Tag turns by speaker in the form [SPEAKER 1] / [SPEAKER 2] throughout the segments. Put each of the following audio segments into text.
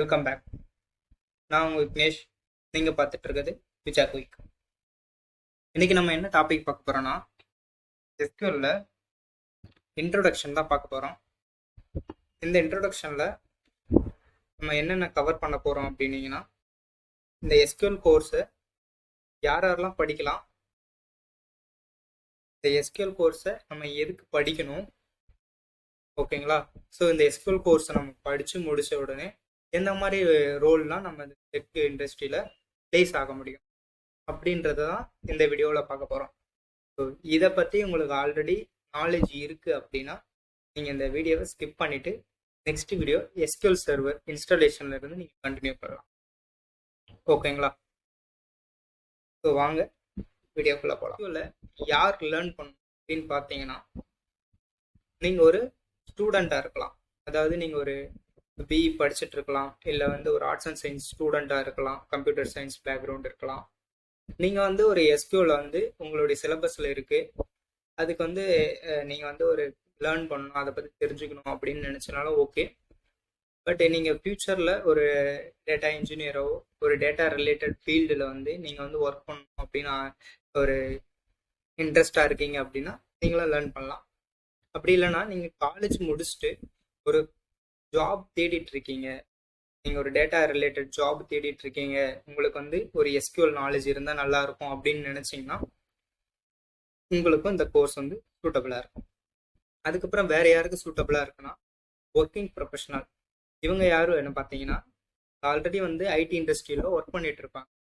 [SPEAKER 1] Welcome back. நான் உங்கள் விக்னேஷ். நீங்கள் பார்த்துட்டு இருக்கிறது விச்சா குயிக். இன்னைக்கு நம்ம என்ன டாபிக் பார்க்க போகிறோன்னா, எஸ்கியூஎல்ல இன்ட்ரோடக்ஷன் தான் பார்க்க போகிறோம். இந்த இன்ட்ரோடக்ஷனில் நம்ம என்னென்ன கவர் பண்ண போகிறோம் அப்படின்னீங்கன்னா, இந்த எஸ்கியூஎல் கோர்ஸை யாரெல்லாம் படிக்கலாம், இந்த எஸ்கியூஎல் கோர்ஸை நம்ம எதுக்கு படிக்கணும், ஓகேங்களா? ஸோ இந்த எஸ்கியூஎல் கோர்ஸை நம்ம படித்து முடித்த உடனே எந்த மாதிரி ரோல்லாம் நம்ம டெக் இண்டஸ்ட்ரியில் ப்ளேஸ் ஆக முடியும் அப்படின்றத தான் இந்த வீடியோவில் பார்க்க போகிறோம். ஸோ இதை பற்றி உங்களுக்கு ஆல்ரெடி நாலேஜ் இருக்குது அப்படின்னா நீங்கள் இந்த வீடியோவை ஸ்கிப் பண்ணிவிட்டு நெக்ஸ்ட் வீடியோ எஸ்கியூஎல் சர்வர் இன்ஸ்டாலேஷன்ல இருந்து நீங்கள் கண்டினியூ பண்ணலாம், ஓகேங்களா? ஸோ வாங்க வீடியோக்குள்ளே போகலாம். வீடியோவில் யார் லேர்ன் பண்ணணும் அப்படின்னு பார்த்தீங்கன்னா, நீங்கள் ஒரு ஸ்டூடெண்ட்டாக இருக்கலாம், அதாவது நீங்கள் ஒரு பிஇ படிச்சுட்டு இருக்கலாம், இல்லை ஒரு ஆர்ட்ஸ் அண்ட் சயின்ஸ் ஸ்டூடெண்ட்டாக இருக்கலாம், கம்ப்யூட்டர் சயின்ஸ் பேக்ரவுண்ட் இருக்கலாம். நீங்கள் ஒரு எஸ்கியூஎல் உங்களுடைய சிலபஸில் இருக்குது, அதுக்கு நீங்கள் ஒரு லேர்ன் பண்ணணும், அதை பற்றி தெரிஞ்சுக்கணும் அப்படின்னு நினச்சனாலும் ஓகே. பட் நீங்கள் ஃப்யூச்சரில் ஒரு டேட்டா இன்ஜினியரோ ஒரு டேட்டா ரிலேட்டட் ஃபீல்டில் நீங்கள் ஒர்க் பண்ணணும் அப்படின்னு ஒரு இன்ட்ரெஸ்டாக இருக்கீங்க அப்படின்னா நீங்களும் லேர்ன் பண்ணலாம். அப்படி இல்லைன்னா நீங்கள் காலேஜ் முடிச்சுட்டு ஒரு ஜாப் தேடிட்டு இருக்கீங்க, நீங்கள் ஒரு டேட்டா ரிலேட்டட் ஜாப் தேடிட்டு இருக்கீங்க, உங்களுக்கு ஒரு எஸ்கியூஎல் நாலேஜ் இருந்தால் நல்லா இருக்கும் அப்படின்னு நினச்சிங்கன்னா உங்களுக்கும் இந்த கோர்ஸ் சூட்டபிளாக இருக்கும். அதுக்கப்புறம் வேற யாருக்கு சூட்டபிளாக இருக்குன்னா, ஒர்க்கிங் ப்ரொஃபஷனல். இவங்க யாரும் என்ன பார்த்தீங்கன்னா, ஆல்ரெடி ஐடி இண்டஸ்ட்ரியில் ஒர்க் பண்ணிட்டு இருப்பாங்க,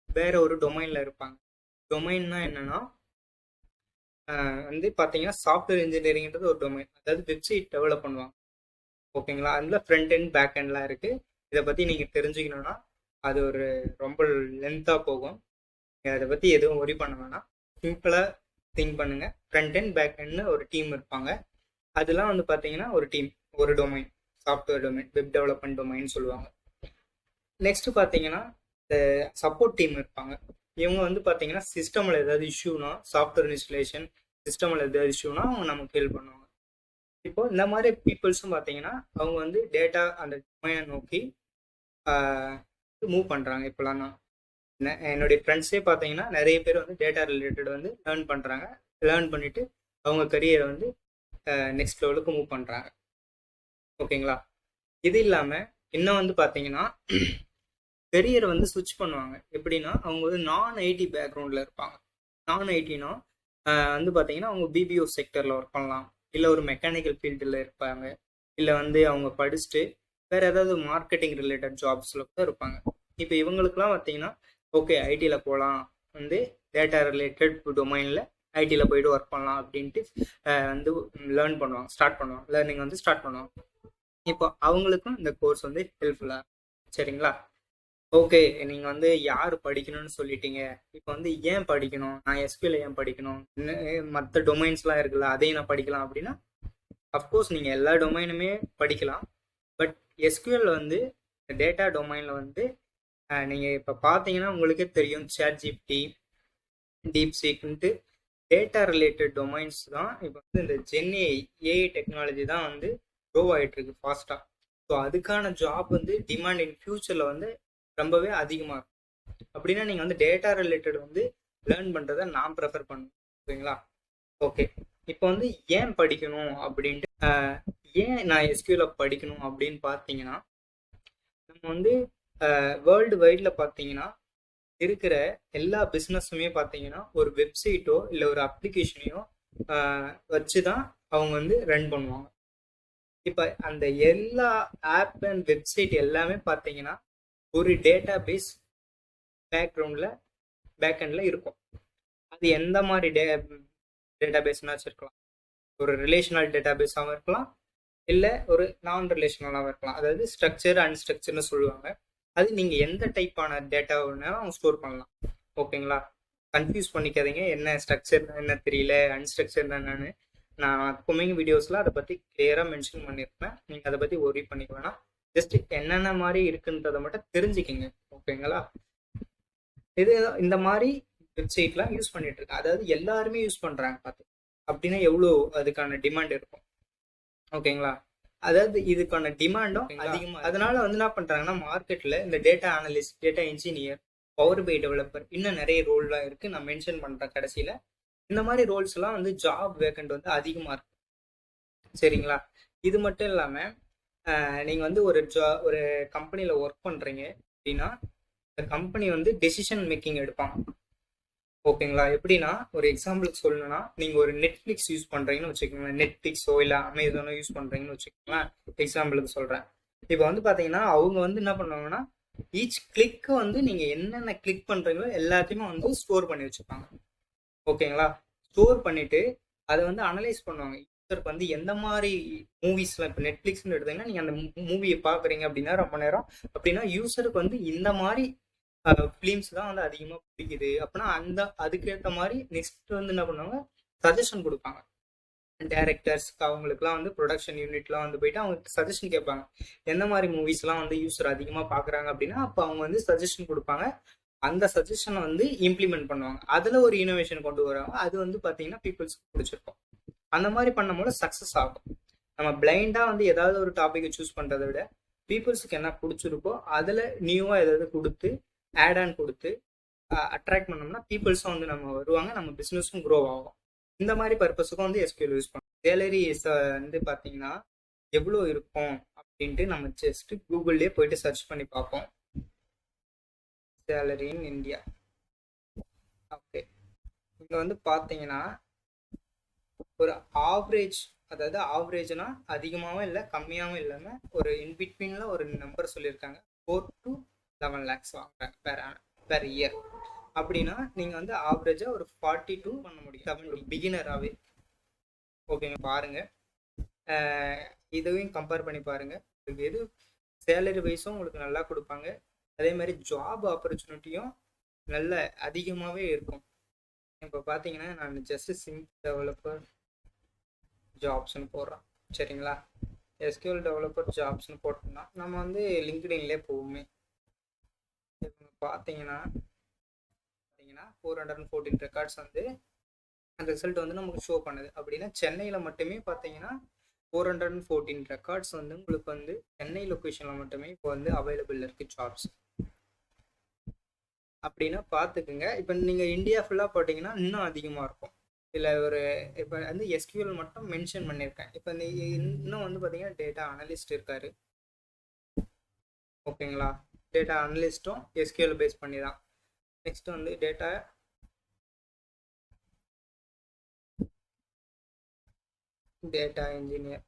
[SPEAKER 1] வேற ஒரு டொமைனில் இருப்பாங்க. டொமைன்னா என்னன்னா பார்த்தீங்கன்னா சாஃப்ட்வேர் இன்ஜினியரிங்கிறது ஒரு டொமைன், அதாவது வெப்சைட் டெவலப் பண்ணுவாங்க, ஓகேங்களா? அதில் ஃப்ரண்ட் எண்ட் பேக் எண்ட்லாம் இருக்குது. இதை பற்றி நீங்கள் தெரிஞ்சுக்கணுன்னா அது ஒரு ரொம்ப லென்த்தாக போகும். அதை பற்றி எதுவும் ஒரி பண்ண வேணாம், சிம்பிளாக திங்க் பண்ணுங்கள். ஃப்ரண்ட் எண்ட் பேக் எண்ட்னு ஒரு டீம் இருப்பாங்க, அதெல்லாம் பார்த்தீங்கன்னா ஒரு டீம், ஒரு domain, software domain, web development domain சொல்லுவாங்க. நெக்ஸ்ட் பார்த்தீங்கன்னா இந்த சப்போர்ட் டீம் இருப்பாங்க. இவங்க பார்த்தீங்கன்னா சிஸ்டமில் ஏதாவது இஷ்யூனா, சாஃப்ட்வேர் இன்ஸ்டலேஷன் சிஸ்டமில் ஏதாவது இஷ்யூனா அவங்க நமக்கு ஹெல்ப் பண்ணுவாங்க. இப்போ இந்த மாதிரி பீப்புள்ஸும் பார்த்தீங்கன்னா அவங்க டேட்டா அந்த டொமைனை நோக்கி மூவ் பண்ணுறாங்க. இப்போலாம் என்னுடைய ஃப்ரெண்ட்ஸே பார்த்தீங்கன்னா நிறைய பேர் டேட்டா ரிலேட்டட் லேர்ன் பண்ணுறாங்க. லேர்ன் பண்ணிவிட்டு அவங்க கரியரை நெக்ஸ்ட் லெவலுக்கு மூவ் பண்ணுறாங்க, ஓகேங்களா? இது இல்லாமல் இன்னும் பார்த்தீங்கன்னா கரியரை ஸ்விட்ச் பண்ணுவாங்க. எப்படின்னா அவங்க நான் ஐடி பேக்ரவுண்டில் இருப்பாங்க. நான் ஐடினா பார்த்தீங்கன்னா அவங்க பிபிஓ செக்டரில் ஒர்க் பண்ணலாம், இல்லை ஒரு மெக்கானிக்கல் ஃபீல்டில் இருப்பாங்க, இல்லை அவங்க படிச்சுட்டு வேறு ஏதாவது மார்க்கெட்டிங் ரிலேட்டட் ஜாப்ஸில் கூட இருப்பாங்க. இப்போ இவங்களுக்குலாம் பார்த்தீங்கன்னா ஓகே ஐடியில் போகலாம், டேட்டா ரிலேட்டட் டொமைனில் ஐடியில் போயிட்டு ஒர்க் பண்ணலாம் அப்படின்ட்டு லேர்ன் பண்ணுவாங்க, ஸ்டார்ட் பண்ணுவாங்க, லேர்னிங் ஸ்டார்ட் பண்ணுவாங்க. இப்போ அவங்களுக்கும் இந்த கோர்ஸ் ஹெல்ப்ஃபுல்லாக, சரிங்களா? ஓகே, நீங்கள் யார் படிக்கணும்னு சொல்லிட்டீங்க. இப்போ ஏன் படிக்கணும், நான் எஸ்கியூஎல் ஏன் படிக்கணும், மற்ற டொமைன்ஸ்லாம் இருக்குல்ல அதையும் நான் படிக்கலாம் அப்படின்னா, அஃப்கோர்ஸ் நீங்கள் எல்லா டொமைனுமே படிக்கலாம். பட் எஸ்கியூஎல் டேட்டா டொமைனில் நீங்கள் இப்போ பார்த்தீங்கன்னா உங்களுக்கே தெரியும், ChatGPT, DeepSeekன்ட்டு டேட்டா ரிலேட்டட் டொமைன்ஸ் தான் இப்போ இந்த ஏஐ டெக்னாலஜி தான் க்ரோ ஆகிட்டு இருக்கு ஃபாஸ்ட்டாக. ஸோ அதுக்கான ஜாப் டிமாண்ட் இன் ஃபியூச்சரில் ரொம்பவே அதிகமாக இருக்கும். அப்படின்னா நீங்கள் டேட்டா ரிலேட்டட் லேர்ன் பண்ணுறதை நான் ப்ரிஃபர் பண்ணுவேன், ஓகேங்களா? ஓகே, இப்போ ஏன் படிக்கணும் அப்படின்ட்டு, ஏன் நான் எஸ்கியூஎல் படிக்கணும் அப்படின்னு பார்த்தீங்கன்னா, நம்ம வேர்ல்டு வைடில் பார்த்தீங்கன்னா இருக்கிற எல்லா பிஸ்னஸுமே பார்த்தீங்கன்னா ஒரு வெப்சைட்டோ இல்லை ஒரு அப்ளிகேஷனையோ வச்சு தான் அவங்க ரன் பண்ணுவாங்க. இப்போ அந்த எல்லா ஆப் அண்ட் வெப்சைட் எல்லாமே பார்த்தீங்கன்னா ஒரு டேட்டா பேஸ் பேக்எண்டில் இருக்கும். அது எந்த மாதிரி டேட்டா பேஸ்னாச்சும் இருக்கலாம், ஒரு ரிலேஷனல் டேட்டா பேஸாகவும் இருக்கலாம், இல்லை ஒரு நான் ரிலேஷனலாகவும் இருக்கலாம். அதாவது ஸ்ட்ரக்சர் அன்ஸ்ட்ரக்சர்னு சொல்லுவாங்க. அது நீங்கள் எந்த டைப்பான டேட்டா வேணாலும் ஸ்டோர் பண்ணலாம், ஓகேங்களா? கன்ஃபியூஸ் பண்ணிக்காதீங்க, என்ன ஸ்ட்ரக்சர் என்ன தெரியல, அன்ஸ்ட்ரக்சர் என்னன்னு. நான் அப்கமிங் வீடியோஸில் அதை பற்றி கிளியராக மென்ஷன் பண்ணியிருப்பேன், நீங்கள் அதை பற்றி ஒரி பண்ணிக்க வேணாம். ஜஸ்ட் என்னென்ன மாதிரி இருக்குன்றதை மட்டும் தெரிஞ்சுக்கிங்க, ஓகேங்களா? இது இந்த மாதிரி வெப்சைட்லாம் யூஸ் பண்ணிட்டு இருக்கேன், அதாவது எல்லாருமே யூஸ் பண்ணுறாங்க பார்த்து அப்படின்னா எவ்வளோ அதுக்கான டிமாண்ட் இருக்கும், ஓகேங்களா? அதாவது இதுக்கான டிமாண்டும் அதிகமாக, அதனால வந்து என்ன பண்ணுறாங்கன்னா மார்க்கெட்டில் இந்த data analyst, data engineer, power BI developer, இன்னும் நிறைய ரோல்லாம் இருக்குது. நான் மென்ஷன் பண்ணுறேன் கடைசியில். இந்த மாதிரி ரோல்ஸ் எல்லாம் வந்து ஜாப் வேக்கண்ட் வந்து அதிகமாக இருக்கு. சரிங்களா? இது மட்டும் இல்லாமல் நீங்கள் வந்து ஒரு கம்பெனியில் ஒர்க் பண்ணுறீங்க அப்படின்னா இந்த கம்பெனி வந்து டெசிஷன் மேக்கிங் எடுப்பாங்க. ஓகேங்களா? எப்படின்னா ஒரு எக்ஸாம்பிளுக்கு சொல்லணும்னா நீங்கள் ஒரு நெட்ஃப்ளிக்ஸ் யூஸ் பண்ணுறீங்கன்னு வச்சுக்கோங்களேன். நெட்ஃப்ளிக்ஸோ இல்லை அமேசானோ யூஸ் பண்ணுறீங்கன்னு வச்சுக்கோங்களேன். எக்ஸாம்பிளுக்கு சொல்கிறேன். இப்போ வந்து பார்த்தீங்கன்னா அவங்க வந்து என்ன பண்ணுவாங்கன்னா ஈச் கிளிக்கு வந்து நீங்கள் என்னென்ன கிளிக் பண்ணுறீங்களோ எல்லாத்தையுமே வந்து ஸ்டோர் பண்ணி வச்சுப்பாங்க. ஓகேங்களா? ஸ்டோர் பண்ணிவிட்டு அதை வந்து அனலைஸ் பண்ணுவாங்க. யூசருக்கு வந்து எந்த மாதிரி மூவிஸ்லாம், இப்போ நெட்ஃப்ளிக்ஸ்னு எடுத்தீங்கன்னா நீங்கள் அந்த மூவியை பார்க்குறீங்க அப்படின்னா ரொம்ப நேரம், அப்படின்னா யூசருக்கு வந்து இந்த மாதிரி ஃபிலிம்ஸ் தான் வந்து அதிகமாக பிடிக்குது அப்படின்னா அதுக்கேற்ற மாதிரி நெக்ஸ்ட் வந்து என்ன பண்ணுவாங்க, சஜஷன் கொடுப்பாங்க. டைரக்டர்ஸ்க்கு அவங்களுக்குலாம் வந்து ப்ரொடக்ஷன் யூனிட்லாம் வந்து போயிட்டு அவங்க சஜஷன் கேட்பாங்க. எந்த மாதிரி மூவிஸ்லாம் வந்து யூசர் அதிகமாக பார்க்குறாங்க அப்படின்னா அப்போ அவங்க வந்து சஜஷன் கொடுப்பாங்க. அந்த சஜஷனை வந்து இம்ப்ளிமெண்ட் பண்ணுவாங்க. அதில் ஒரு இனோவேஷன் கொண்டு வருவாங்க. அது வந்து பார்த்தீங்கன்னா பீப்புள்ஸ்க்கு பிடிச்சிருக்கும். அந்த மாதிரி பண்ணும்போது சக்ஸஸ் ஆகும். நம்ம பிளைண்டாக வந்து ஏதாவது ஒரு டாப்பிக்கை சூஸ் பண்ணுறதை விட பீப்புள்ஸுக்கு என்ன பிடிச்சிருக்கோ அதில் நியூவாக ஏதாவது கொடுத்து ஆட் ஆன் கொடுத்து அட்ராக்ட் பண்ணோம்னா பீப்புள்ஸும் வந்து நம்ம வருவாங்க, நம்ம பிஸ்னஸும் க்ரோ ஆகும். இந்த மாதிரி பர்பஸுக்கும் வந்து எஸ்கியூஎல் யூஸ் பண்ணுவோம். சேலரி வந்து பார்த்தீங்கன்னா எவ்வளோ இருக்கும் அப்படின்ட்டு நம்ம ஜஸ்ட் கூகுள்லேயே போயிட்டு சர்ச் பண்ணி பார்ப்போம். Salary in India. ஓகே, இங்கே வந்து பார்த்தீங்கன்னா ஒரு ஆவரேஜ், அதாவது ஆவரேஜ்னா அதிகமாகவும் இல்லை கம்மியாகவும் இல்லாமல் ஒரு இன்பிட்வீனில் ஒரு நம்பர் சொல்லியிருக்காங்க. 4 to 11 lakhs வாங்குறாங்க பெர் இயர். அப்படின்னா நீங்கள் வந்து ஆவரேஜாக ஒரு 42 பண்ண முடியும் 70 பிகினராகவே. ஓகேங்க, பாருங்கள் இதையும் கம்பேர் பண்ணி பாருங்கள். உங்களுக்கு எது சேலரி வைஸும் உங்களுக்கு நல்லா கொடுப்பாங்க, அதே மாதிரி ஜாப் ஆப்பர்ச்சுனிட்டியும் நல்ல அதிகமாகவே இருக்கும். இப்போ பார்த்தீங்கன்னா நான் ஜஸ்ட் சிம்பிள் டெவலப்பர் ஜாப்ஸ்னு போடுறோம். சரிங்களா? எஸ்கியூஎல் டெவலப்பர் ஜாப்ஸ்னு போட்டோம்னா நம்ம வந்து லிங்க்டின்லேயே போவோமே. இப்போ பார்த்தீங்கன்னா 414 ரெக்கார்ட்ஸ் வந்து அந்த ரிசல்ட் வந்து நமக்கு ஷோ பண்ணுது. அப்படின்னா சென்னையில் மட்டுமே பார்த்தீங்கன்னா 414 ரெக்கார்ட்ஸ் வந்து உங்களுக்கு வந்து சென்னை லொக்கேஷனில் மட்டுமே இப்போ வந்து அவைலபிள் இருக்குது ஜாப்ஸ். அப்படின்னா பார்த்துக்குங்க. இப்போ நீங்கள் இந்தியா ஃபுல்லாக போட்டிங்கன்னா இன்னும் அதிகமாக இருக்கும். இல்லை ஒரு இப்போ வந்து எஸ்கியூஎல் மட்டும் மென்ஷன் பண்ணியிருக்கேன். இப்போ இந்த இன்னும் வந்து பார்த்தீங்கன்னா டேட்டா அனலிஸ்ட் இருக்காரு. ஓகேங்களா? டேட்டா அனலிஸ்ட்டும் எஸ்கியூஎல் பேஸ் பண்ணி தான். நெக்ஸ்ட் வந்து டேட்டா இன்ஜினியர்.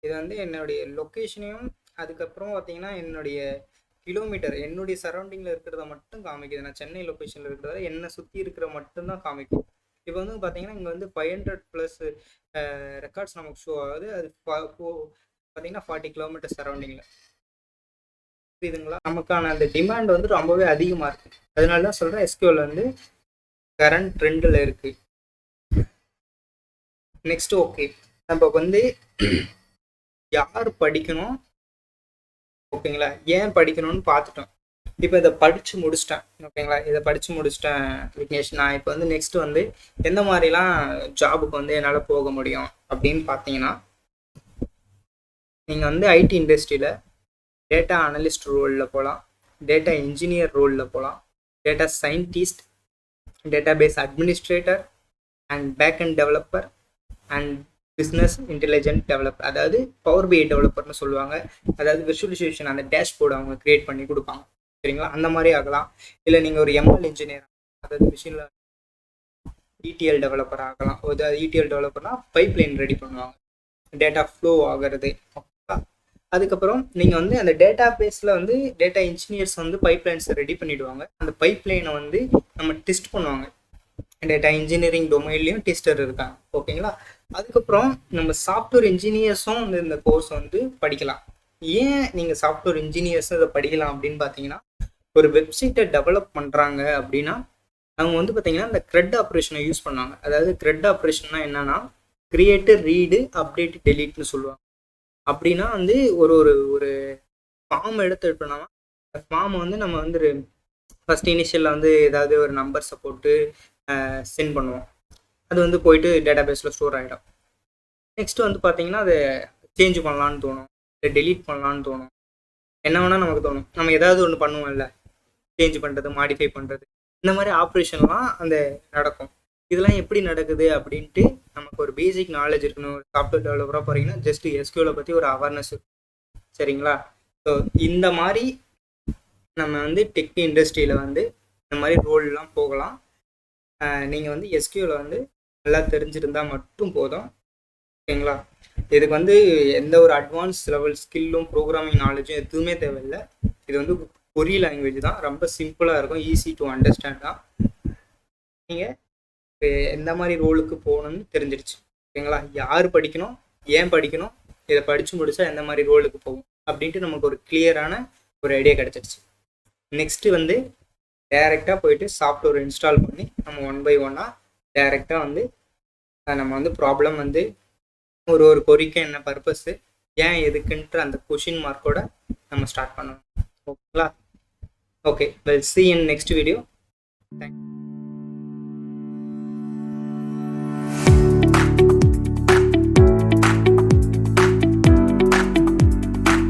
[SPEAKER 1] இது வந்து என்னுடைய லொக்கேஷனையும் அதுக்கப்புறம் பார்த்தீங்கன்னா என்னுடைய கிலோமீட்டர், என்னுடைய சரௌண்டிங்கில் இருக்கிறத மட்டும் காமிக்குது. நான் சென்னை லொக்கேஷனில் இருக்கிறத என்னை சுற்றி இருக்கிற மட்டும்தான் காமிக்கும். இப்போ வந்து பார்த்தீங்கன்னா இங்கே வந்து 500+ ரெக்கார்ட்ஸ் நமக்கு ஷோ ஆகுது. அது பார்த்தீங்கன்னா 40 கிலோமீட்டர் சரௌண்டிங்கில். புரியுதுங்களா? நமக்கான அந்த டிமாண்ட் வந்து ரொம்பவே அதிகமாக இருக்குது. அதனால தான் சொல்கிறேன் எஸ்கியூஎல் வந்து கரண்ட் ட்ரெண்டில் இருக்குது. நெக்ஸ்ட் ஓகே, நம்ம வந்து யார் படிக்கணும், ஓகேங்களா, ஏன் படிக்கணும்னு பார்த்துட்டோம். இப்போ இதை படித்து முடிச்சிட்டேன். ஓகேங்களா? இதை படித்து முடிச்சிட்டேன் விக்னேஷ். நான் இப்போ வந்து நெக்ஸ்ட் வந்து எந்த மாதிரிலாம் ஜாபுக்கு வந்து என்னால் போக முடியும் அப்படின்னு பார்த்தீங்கன்னா நீங்கள் வந்து ஐடி இண்டஸ்ட்ரியில் டேட்டா அனலிஸ்ட் ரோலில் போகலாம், டேட்டா இன்ஜினியர் ரோலில் போகலாம், data scientist, database administrator and backend developer and business intelligent developer, அதாவது பவர் பிஐ டெவலப்பர்னு சொல்லுவாங்க. அதாவது விர்ச்சுவலைசேஷன் அந்த டேஷ்போர்டு அவங்க கிரியேட் பண்ணி கொடுப்பாங்க. சரிங்களா? அந்த மாதிரி ஆகலாம். இல்லை நீங்கள் ஒரு எம்எல் இன்ஜினியர், அதாவது மிஷினில் இடிஎல் டெவலப்பர் ஆகலாம். அதாவது இடிஎல் டெவலப்பர்னா பைப்லைன் ரெடி பண்ணுவாங்க, டேட்டா ஃப்ளோ ஆகிறது. அதுக்கப்புறம் நீங்கள் வந்து அந்த டேட்டா பேஸில் வந்து டேட்டா இன்ஜினியர்ஸ் வந்து பைப்லைன்ஸை ரெடி பண்ணிவிடுவாங்க. அந்த பைப்லைனை வந்து நம்ம டெஸ்ட் பண்ணுவாங்க. டேட்டா இன்ஜினியரிங் டொமைன்லேயும் டெஸ்டர் இருக்காங்க. ஓகேங்களா? அதுக்கப்புறம் நம்ம சாஃப்ட்வேர் இன்ஜினியர்ஸும் வந்து இந்த கோர்ஸ் வந்து படிக்கலாம். ஏன் நீங்கள் சாஃப்ட்வேர் இன்ஜினியர்ஸும் இதை படிக்கலாம் அப்படின்னு பார்த்தீங்கன்னா ஒரு வெப்சைட்டை டெவலப் பண்ணுறாங்க அப்படின்னா அவங்க வந்து பார்த்தீங்கன்னா இந்த க்ரெட் ஆப்ரேஷனை யூஸ் பண்ணாங்க. அதாவது க்ரெட் ஆப்ரேஷன்னா என்னன்னா கிரியேட்டு, ரீடு, அப்டேட், டெலீட்னு சொல்லுவாங்க. அப்படின்னா வந்து ஒரு ஒரு ஒரு ஃபார்ம் எடுத்துட்டோம்னா அந்த ஃபார்மை வந்து நம்ம வந்து ஃபஸ்ட் இனிஷியலில் வந்து ஏதாவது ஒரு நம்பர்ஸை போட்டு சென்ட் பண்ணுவோம். அது வந்து போயிட்டு டேட்டா பேஸில் ஸ்டோர் ஆகிடும். நெக்ஸ்ட் வந்து பார்த்தீங்கன்னா அது சேஞ்ச் பண்ணலான்னு தோணும், இல்லை டெலீட் பண்ணலான்னு தோணும், என்ன வேணால் நமக்கு தோணும். நம்ம ஏதாவது ஒன்று பண்ணுவோம்ல, சேஞ்ச் பண்ணுறது, மாடிஃபை பண்ணுறது, இந்த மாதிரி ஆப்ரேஷன்லாம் அந்த நடக்கும். இதெல்லாம் எப்படி நடக்குது அப்படின்ட்டு நமக்கு ஒரு பேசிக் நாலேஜ் இருக்கணும். ஒரு சாஃப்ட்வேர் டெவலப்பராக போகிறீங்கன்னா ஜஸ்ட் எஸ்கியூலை பற்றி ஒரு அவேர்னஸ் இருக்கும். சரிங்களா? ஸோ இந்த மாதிரி நம்ம வந்து டெக் இண்டஸ்ட்ரியில் வந்து இந்த மாதிரி ரோல்லாம் போகலாம். நீங்கள் வந்து எஸ்கியூவில் வந்து நல்லா தெரிஞ்சிருந்தால் மட்டும் போதும். ஓகேங்களா? இதுக்கு வந்து எந்த ஒரு அட்வான்ஸ் லெவல் ஸ்கில்லும் ப்ரோக்ராமிங் நாலேஜும் எதுவுமே தேவையில்லை. இது வந்து கொரி லாங்குவேஜ் தான், ரொம்ப சிம்பிளாக இருக்கும், ஈஸி டு அண்டர்ஸ்டாண்ட் தான். நீங்கள் எந்த மாதிரி ரோலுக்கு போகணும்னு தெரிஞ்சிருச்சு. ஓகேங்களா? யார் படிக்கணும், ஏன் படிக்கணும், இதை படித்து முடிச்சா எந்த மாதிரி ரோலுக்கு போகும் அப்படின்ட்டு நமக்கு ஒரு கிளியரான ஒரு ஐடியா கிடச்சிருச்சு. நெக்ஸ்ட்டு வந்து டைரெக்டாக போயிட்டு சாஃப்ட்வேர் இன்ஸ்டால் பண்ணி நம்ம 1 by 1 டைரெக்டாக வந்து நம்ம வந்து ப்ராப்ளம் வந்து ஒரு கொரிக்கு என்ன பர்பஸ்ஸு, ஏன் எதுக்குன்ற அந்த கொஷின் மார்க்கோட நம்ம ஸ்டார்ட் பண்ணணும். ஓகேங்களா? Okay, well see in next video. Thank you.